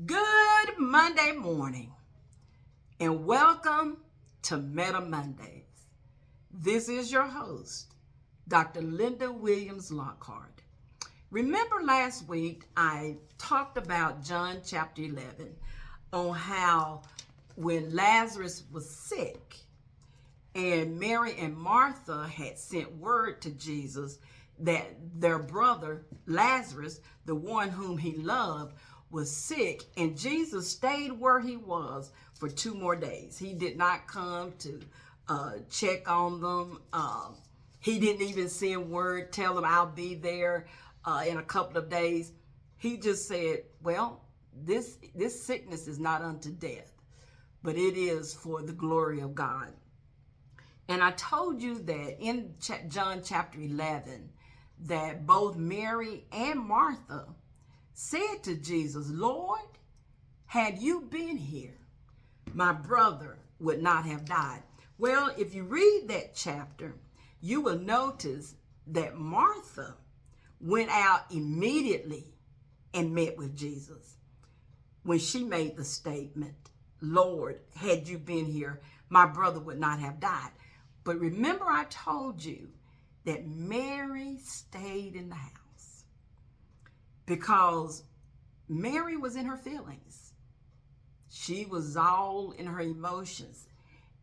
Good Monday morning and welcome to Meta Mondays. This is your host, Dr. Linda Williams Lockhart. Remember last week I talked about John chapter 11 on how when Lazarus was sick and Mary and Martha had sent word to Jesus that their brother Lazarus, the one whom he loved, was sick, and Jesus stayed where he was for 2 more days. He did not come to check on them. He didn't even send word, tell them I'll be there in a couple of days. He just said, well, this sickness is not unto death, but it is for the glory of God. And I told you that in John chapter 11, that both Mary and Martha said to Jesus, Lord, had you been here, my brother would not have died. Well, if you read that chapter, you will notice that Martha went out immediately and met with Jesus when she made the statement, Lord, had you been here, my brother would not have died. But remember, I told you that Mary stayed in the house because Mary was in her feelings. She was all in her emotions.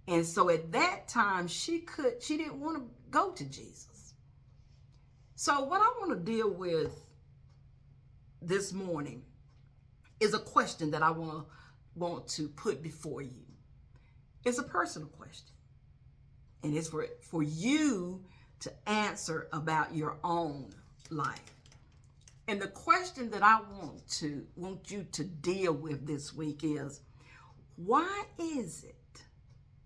And so at that time, she didn't want to go to Jesus. So what I want to deal with this morning is a question that I want to put before you. It's a personal question. And it's for you to answer about your own life. And the question that I want you to deal with this week is, why is it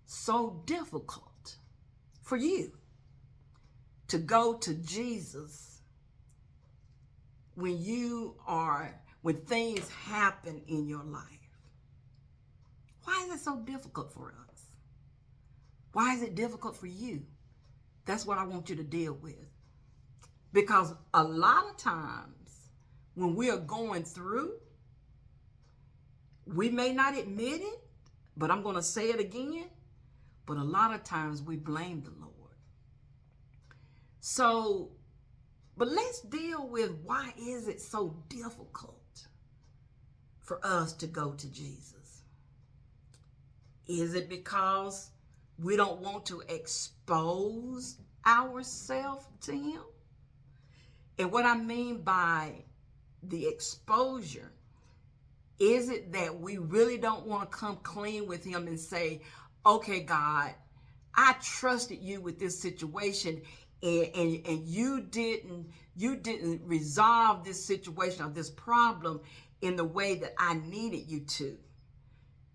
so difficult for you to go to Jesus when things happen in your life? Why is it so difficult for us? Why is it difficult for you? That's what I want you to deal with. Because a lot of times when we are going through, we may not admit it, but I'm going to say it again, but a lot of times we blame the Lord. So, but let's deal with why is it so difficult for us to go to Jesus? Is it because we don't want to expose ourselves to him? And what I mean by the exposure, is it that we really don't want to come clean with him and say, okay, God, I trusted you with this situation and you didn't resolve this situation or this problem in the way that I needed you to.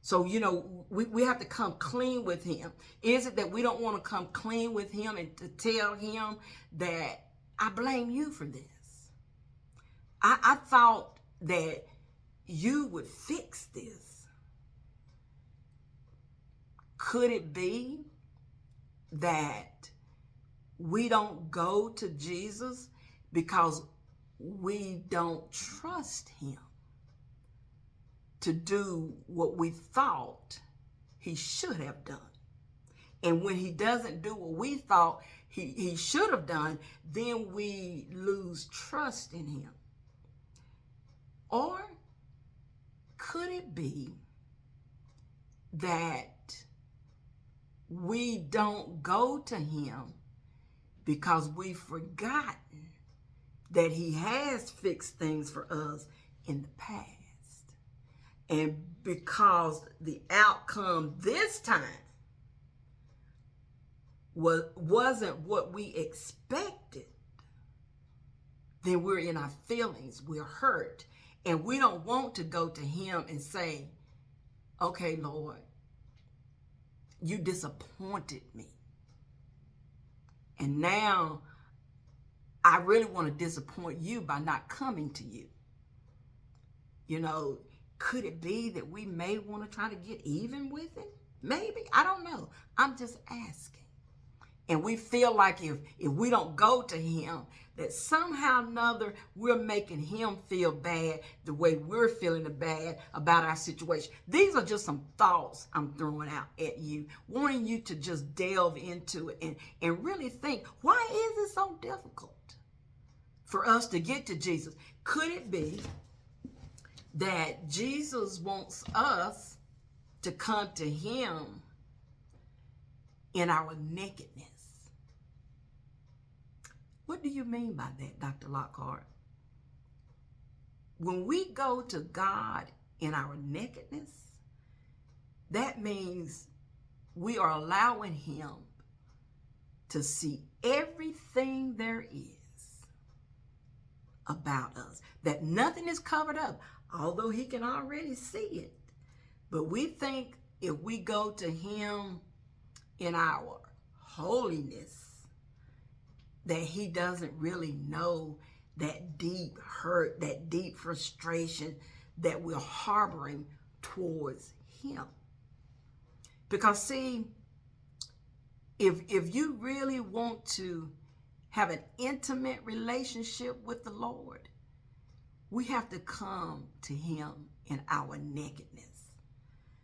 So, we have to come clean with him. Is it that we don't want to come clean with him and to tell him that I blame you for this? I thought that you would fix this. Could it be that we don't go to Jesus because we don't trust him to do what we thought he should have done? And when he doesn't do what we thought he should have done, then we lose trust in him. Or could it be that we don't go to him because we've forgotten that he has fixed things for us in the past? And because the outcome this time wasn't what we expected, then we're in our feelings, we're hurt, and we don't want to go to him and say, okay, Lord, you disappointed me. And now I really want to disappoint you by not coming to you. Could it be that we may want to try to get even with him? Maybe. I don't know. I'm just asking. And we feel like if we don't go to him, that somehow or another we're making him feel bad the way we're feeling bad about our situation. These are just some thoughts I'm throwing out at you, wanting you to just delve into it and really think, why is it so difficult for us to get to Jesus? Could it be that Jesus wants us to come to him in our nakedness? What do you mean by that, Dr. Lockhart? When we go to God in our nakedness, that means we are allowing him to see everything there is about us, that nothing is covered up, although he can already see it. But we think if we go to him in our holiness, that he doesn't really know that deep hurt, that deep frustration that we're harboring towards him. Because see, if you really want to have an intimate relationship with the Lord, we have to come to him in our nakedness.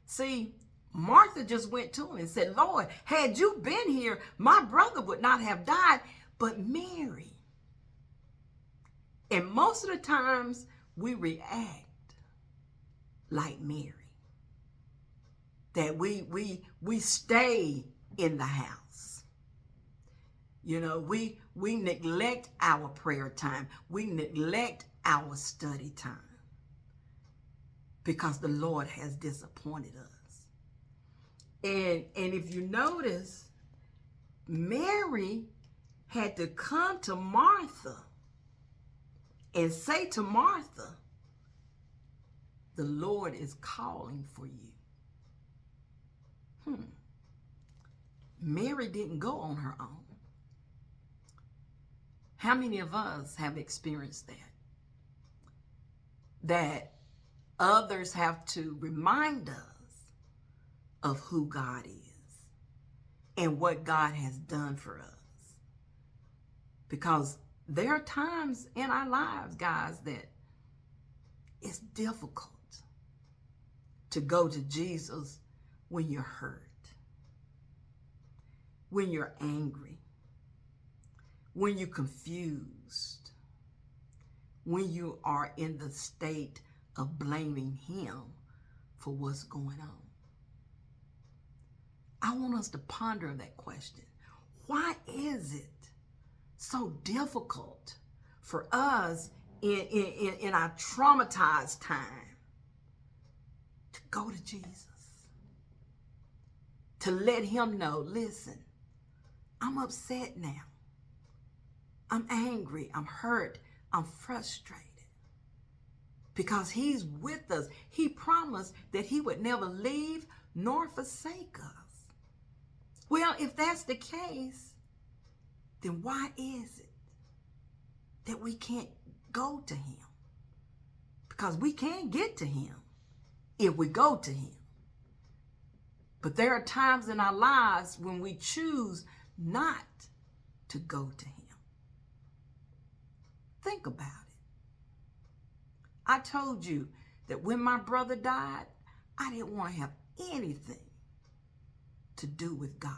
See, Martha just went to him and said, Lord, had you been here, my brother would not have died. But Mary, and most of the times we react like Mary, that we stay in the house. You know, we neglect our prayer time. We neglect our study time because the Lord has disappointed us. And if you notice, Mary had to come to Martha and say to Martha, the Lord is calling for you. Mary didn't go on her own. How many of us have experienced that? That others have to remind us of who God is and what God has done for us. Because there are times in our lives, guys, that it's difficult to go to Jesus when you're hurt, when you're angry, when you're confused, when you are in the state of blaming him for what's going on. I want us to ponder that question. Why is it so difficult for us in our traumatized time to go to Jesus, to let him know, listen, I'm upset now. I'm angry. I'm hurt. I'm frustrated. Because he's with us. He promised that he would never leave nor forsake us. Well, if that's the case, then why is it that we can't go to him? Because we can't get to him if we go to him. But there are times in our lives when we choose not to go to him. Think about it. I told you that when my brother died, I didn't want to have anything to do with God.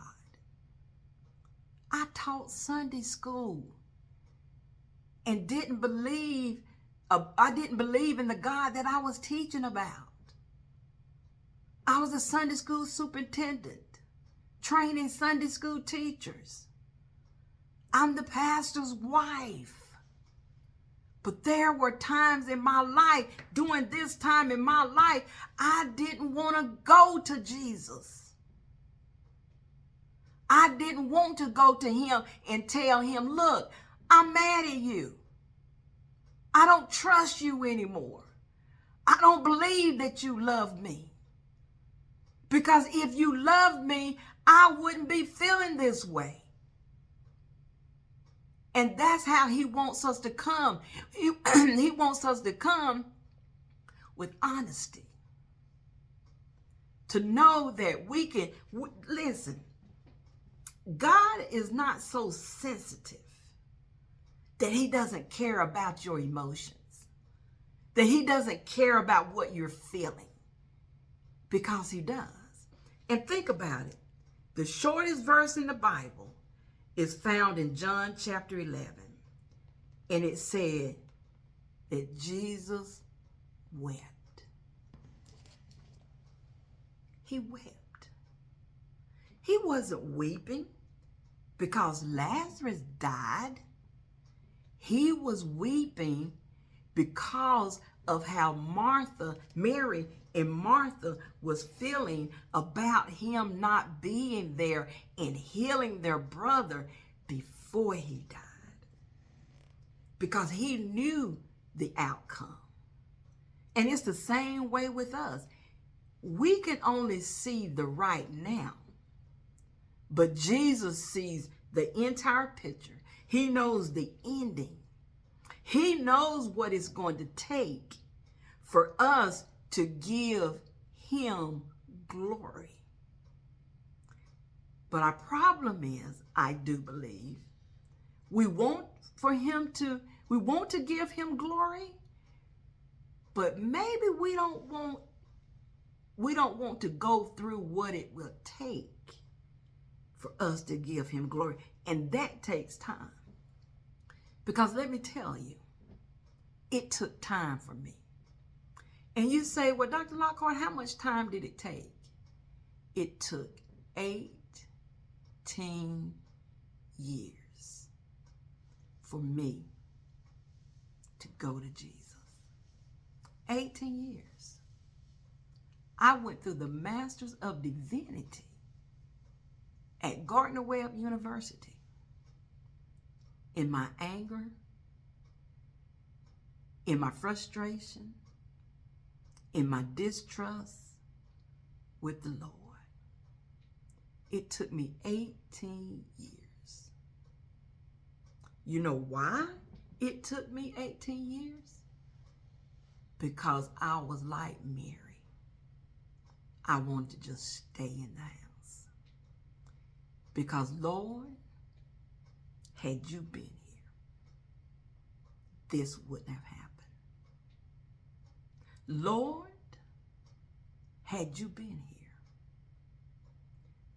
I taught Sunday school and didn't believe in the God that I was teaching about. I was a Sunday school superintendent, training Sunday school teachers. I'm the pastor's wife. But there were times in my life, during this time in my life, I didn't want to go to Jesus. I didn't want to go to him and tell him, look, I'm mad at you. I don't trust you anymore. I don't believe that you love me. Because if you loved me, I wouldn't be feeling this way. And that's how he wants us to come. He wants us to come with honesty. To know that we can, listen, God is not so sensitive that he doesn't care about your emotions, that he doesn't care about what you're feeling, because he does. And think about it. The shortest verse in the Bible is found in John chapter 11. And it said that Jesus wept. He wept. He wasn't weeping because Lazarus died. He was weeping because of how Mary and Martha was feeling about him not being there and healing their brother before he died. Because he knew the outcome. And it's the same way with us. We can only see the right now, but Jesus sees the entire picture. He knows the ending. He knows what it's going to take for us to give him glory. But our problem is, I do believe, we want to give him glory, but maybe we don't want to go through what it will take for us to give him glory. And that takes time. Because let me tell you, it took time for me. And you say, well, Dr. Lockhart, how much time did it take? It took 18 years for me to go to Jesus. 18 years. I went through the Masters of Divinity at Gardner-Webb University. In my anger, in my frustration, in my distrust with the Lord. It took me 18 years. You know why it took me 18 years? Because I was like Mary. I wanted to just stay in the house. Because, Lord, had you been here, this wouldn't have happened. Lord, had you been here,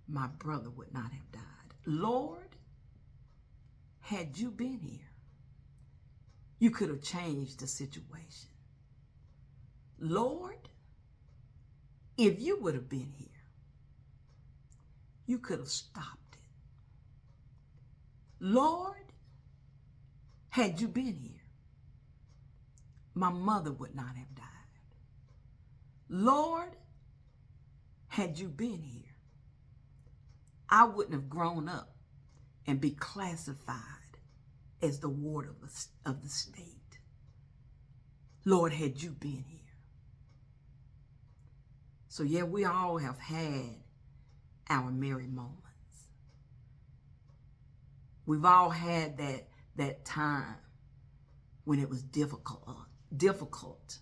my brother would not have died. Lord, had you been here, you could have changed the situation. Lord, if you would have been here, you could have stopped it. Lord, had you been here, my mother would not have died. Lord, had you been here, I wouldn't have grown up and be classified as the ward of the state. Lord, had you been here. So yeah, we all have had our Mary moments. We've all had that time when it was difficult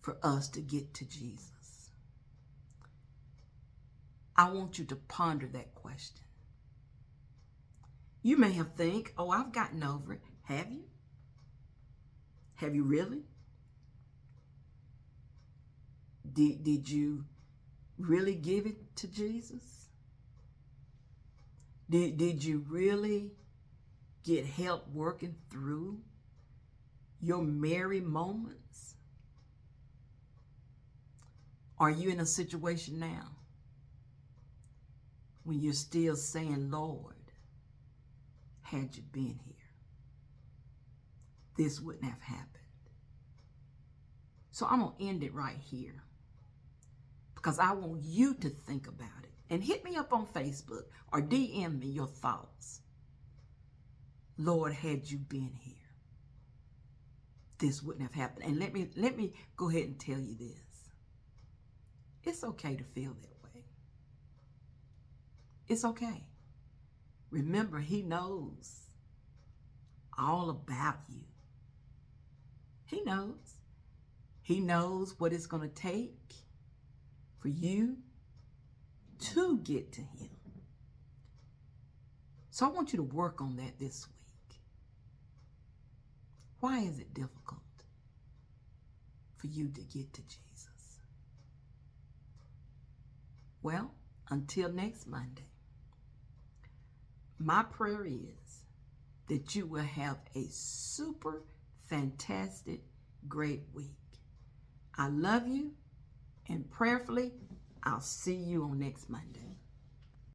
for us to get to Jesus. I want you to ponder that question. You may have think, oh, I've gotten over it. Have you? Have you really? Did you really give it to Jesus? Did you really get help working through your Mary moments? Are you in a situation now when you're still saying, Lord, had you been here, this wouldn't have happened? So I'm going to end it right here because I want you to think about it. And hit me up on Facebook or DM me your thoughts. Lord, had you been here, this wouldn't have happened. And let me go ahead and tell you this. It's okay to feel that way. It's okay. Remember, he knows all about you. He knows. He knows what it's going to take for you to get to him. So I want you to work on that this week. Why is it difficult for you to get to Jesus? Well, until next Monday, my prayer is that you will have a super fantastic, great week. I love you, and prayerfully, I'll see you on next Monday.